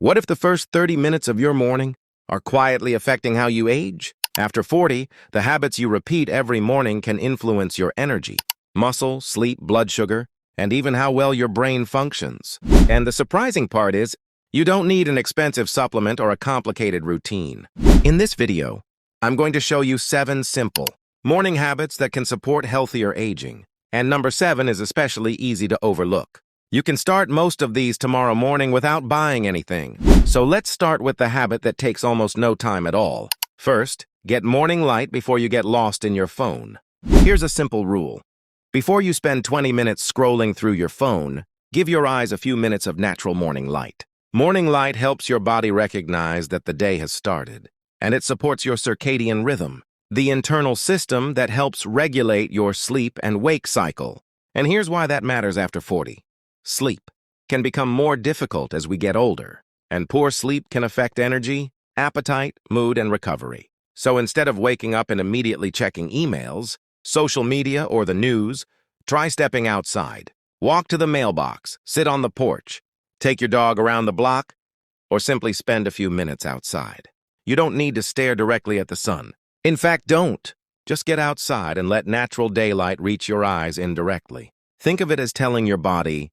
What if the first 30 minutes of your morning are quietly affecting how you age? After 40, the habits you repeat every morning can influence your energy, muscle, sleep, blood sugar, and even how well your brain functions. And the surprising part is, you don't need an expensive supplement or a complicated routine. In this video, I'm going to show you 7 simple morning habits that can support healthier aging. And number 7 is especially easy to overlook. You can start most of these tomorrow morning without buying anything. So let's start with the habit that takes almost no time at all. First, get morning light before you get lost in your phone. Here's a simple rule. Before you spend 20 minutes scrolling through your phone, give your eyes a few minutes of natural morning light. Morning light helps your body recognize that the day has started, and it supports your circadian rhythm, the internal system that helps regulate your sleep and wake cycle. And here's why that matters after 40. Sleep can become more difficult as we get older, and poor sleep can affect energy, appetite, mood, and recovery. So instead of waking up and immediately checking emails, social media, or the news, try stepping outside. Walk to the mailbox, sit on the porch, take your dog around the block, or simply spend a few minutes outside. You don't need to stare directly at the sun. In fact, don't. Just get outside and let natural daylight reach your eyes indirectly. Think of it as telling your body,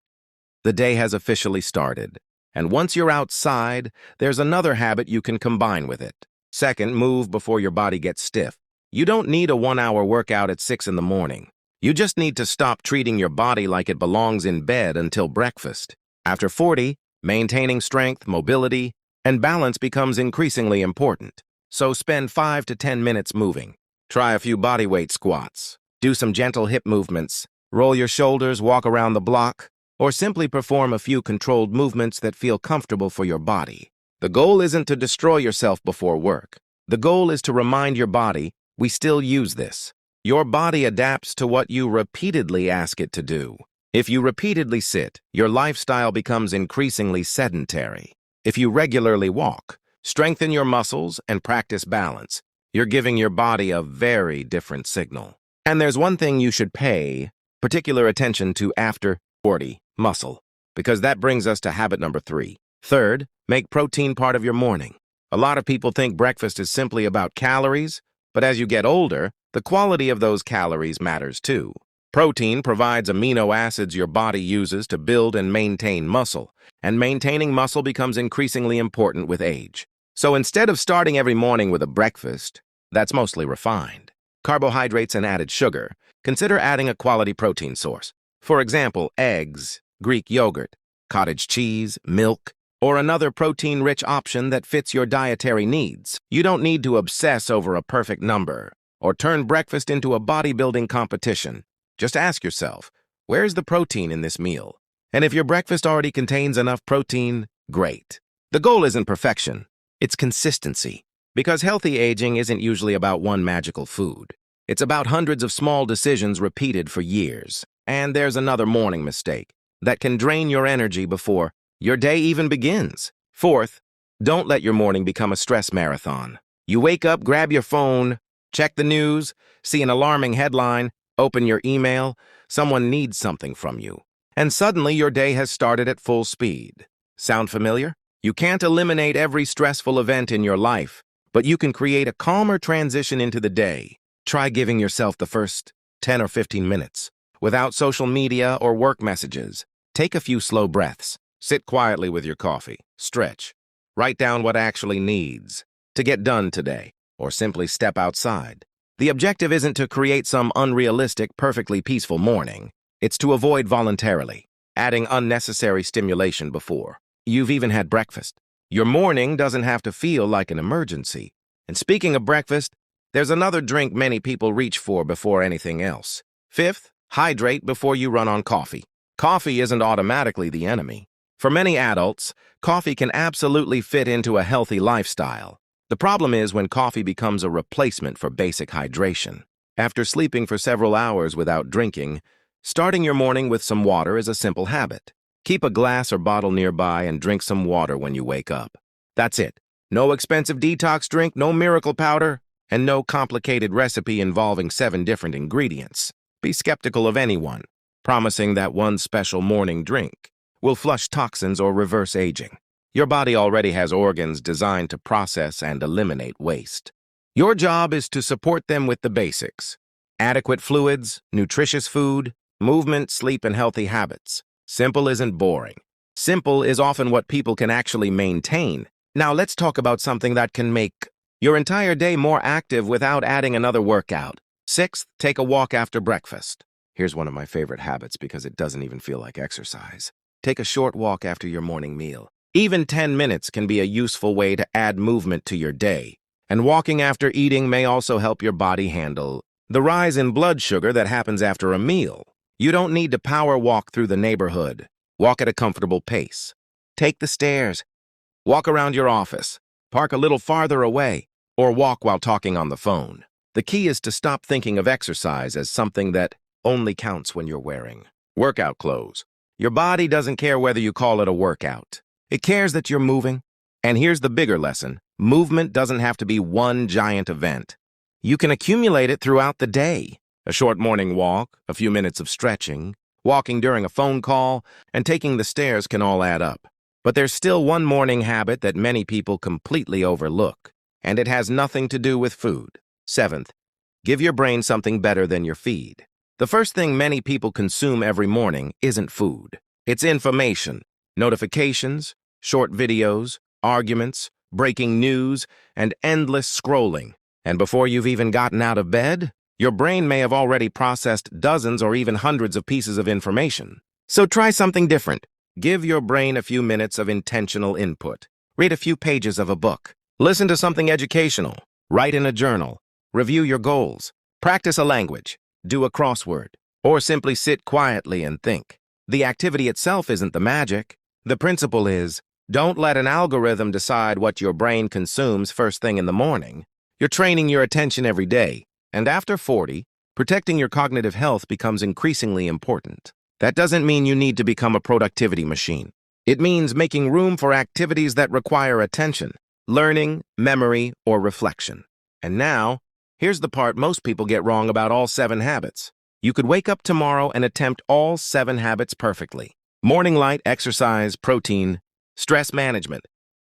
the day has officially started. And once you're outside, there's another habit you can combine with it. Second, move before your body gets stiff. You don't need a 1-hour workout at 6 in the morning. You just need to stop treating your body like it belongs in bed until breakfast. After 40, maintaining strength, mobility, and balance becomes increasingly important. So spend 5 to 10 minutes moving. Try a few bodyweight squats. Do some gentle hip movements. Roll your shoulders, walk around the block, or simply perform a few controlled movements that feel comfortable for your body. The goal isn't to destroy yourself before work. The goal is to remind your body, we still use this. Your body adapts to what you repeatedly ask it to do. If you repeatedly sit, your lifestyle becomes increasingly sedentary. If you regularly walk, strengthen your muscles, and practice balance, you're giving your body a very different signal. And there's one thing you should pay particular attention to after 40, muscle, because that brings us to habit number 3. Third, make protein part of your morning. A lot of people think breakfast is simply about calories, but as you get older, the quality of those calories matters too. Protein provides amino acids your body uses to build and maintain muscle, and maintaining muscle becomes increasingly important with age. So instead of starting every morning with a breakfast that's mostly refined, carbohydrates and added sugar, consider adding a quality protein source. For example, eggs, Greek yogurt, cottage cheese, milk, or another protein-rich option that fits your dietary needs. You don't need to obsess over a perfect number or turn breakfast into a bodybuilding competition. Just ask yourself, where's the protein in this meal? And if your breakfast already contains enough protein, great. The goal isn't perfection, it's consistency. Because healthy aging isn't usually about one magical food. It's about hundreds of small decisions repeated for years. And there's another morning mistake that can drain your energy before your day even begins. Fourth, don't let your morning become a stress marathon. You wake up, grab your phone, check the news, see an alarming headline, open your email, someone needs something from you, and suddenly your day has started at full speed. Sound familiar? You can't eliminate every stressful event in your life, but you can create a calmer transition into the day. Try giving yourself the first 10 or 15 minutes. Without social media or work messages, take a few slow breaths. Sit quietly with your coffee. Stretch. Write down what actually needs to get done today, or simply step outside. The objective isn't to create some unrealistic, perfectly peaceful morning. It's to avoid voluntarily adding unnecessary stimulation before you've even had breakfast. Your morning doesn't have to feel like an emergency. And speaking of breakfast, there's another drink many people reach for before anything else. Fifth, hydrate before you run on coffee. Coffee isn't automatically the enemy. For many adults, coffee can absolutely fit into a healthy lifestyle. The problem is when coffee becomes a replacement for basic hydration. After sleeping for several hours without drinking, starting your morning with some water is a simple habit. Keep a glass or bottle nearby and drink some water when you wake up. That's it. No expensive detox drink, no miracle powder, and no complicated recipe involving 7 different ingredients. Be skeptical of anyone promising that one special morning drink will flush toxins or reverse aging. Your body already has organs designed to process and eliminate waste. Your job is to support them with the basics: adequate fluids, nutritious food, movement, sleep, and healthy habits. Simple isn't boring. Simple is often what people can actually maintain. Now let's talk about something that can make your entire day more active without adding another workout. Sixth, take a walk after breakfast. Here's one of my favorite habits because it doesn't even feel like exercise. Take a short walk after your morning meal. Even 10 minutes can be a useful way to add movement to your day. And walking after eating may also help your body handle the rise in blood sugar that happens after a meal. You don't need to power walk through the neighborhood. Walk at a comfortable pace. Take the stairs. Walk around your office. Park a little farther away, or walk while talking on the phone. The key is to stop thinking of exercise as something that only counts when you're wearing workout clothes. Your body doesn't care whether you call it a workout. It cares that you're moving. And here's the bigger lesson. Movement doesn't have to be one giant event. You can accumulate it throughout the day. A short morning walk, a few minutes of stretching, walking during a phone call, and taking the stairs can all add up. But there's still one morning habit that many people completely overlook, and it has nothing to do with food. Seventh, give your brain something better than your feed. The first thing many people consume every morning isn't food. It's information, notifications, short videos, arguments, breaking news, and endless scrolling. And before you've even gotten out of bed, your brain may have already processed dozens or even hundreds of pieces of information. So try something different. Give your brain a few minutes of intentional input. Read a few pages of a book. Listen to something educational. Write in a journal. Review your goals. Practice a language. Do a crossword. Or simply sit quietly and think. The activity itself isn't the magic. The principle is, don't let an algorithm decide what your brain consumes first thing in the morning. You're training your attention every day. And after 40, protecting your cognitive health becomes increasingly important. That doesn't mean you need to become a productivity machine. It means making room for activities that require attention, learning, memory, or reflection. And now, here's the part most people get wrong about all 7 habits. You could wake up tomorrow and attempt all 7 habits perfectly. Morning light, exercise, protein, stress management,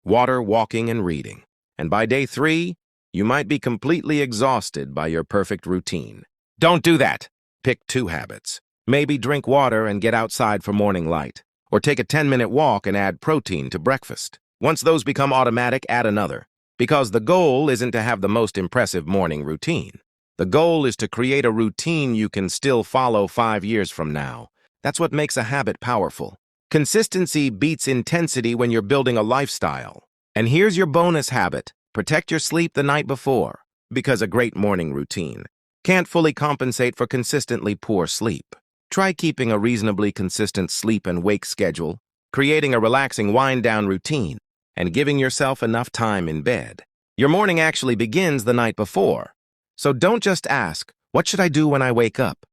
water, walking, and reading. And by day 3, you might be completely exhausted by your perfect routine. Don't do that. Pick 2 habits. Maybe drink water and get outside for morning light, or take a 10-minute walk and add protein to breakfast. Once those become automatic, add another. Because the goal isn't to have the most impressive morning routine. The goal is to create a routine you can still follow 5 years from now. That's what makes a habit powerful. Consistency beats intensity when you're building a lifestyle. And here's your bonus habit. Protect your sleep the night before, because a great morning routine can't fully compensate for consistently poor sleep. Try keeping a reasonably consistent sleep and wake schedule, creating a relaxing wind-down routine, and giving yourself enough time in bed. Your morning actually begins the night before. So don't just ask, what should I do when I wake up?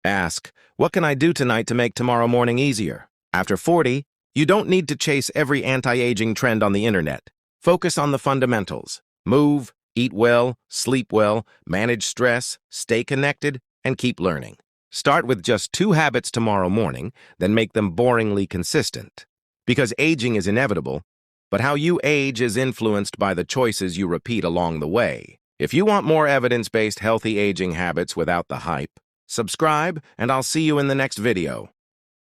Ask, what can I do tonight to make tomorrow morning easier? After 40, you don't need to chase every anti-aging trend on the internet. Focus on the fundamentals. Move, eat well, sleep well, manage stress, stay connected, and keep learning. Start with just 2 habits tomorrow morning, then make them boringly consistent. Because aging is inevitable, but how you age is influenced by the choices you repeat along the way. If you want more evidence-based healthy aging habits without the hype, subscribe, and I'll see you in the next video.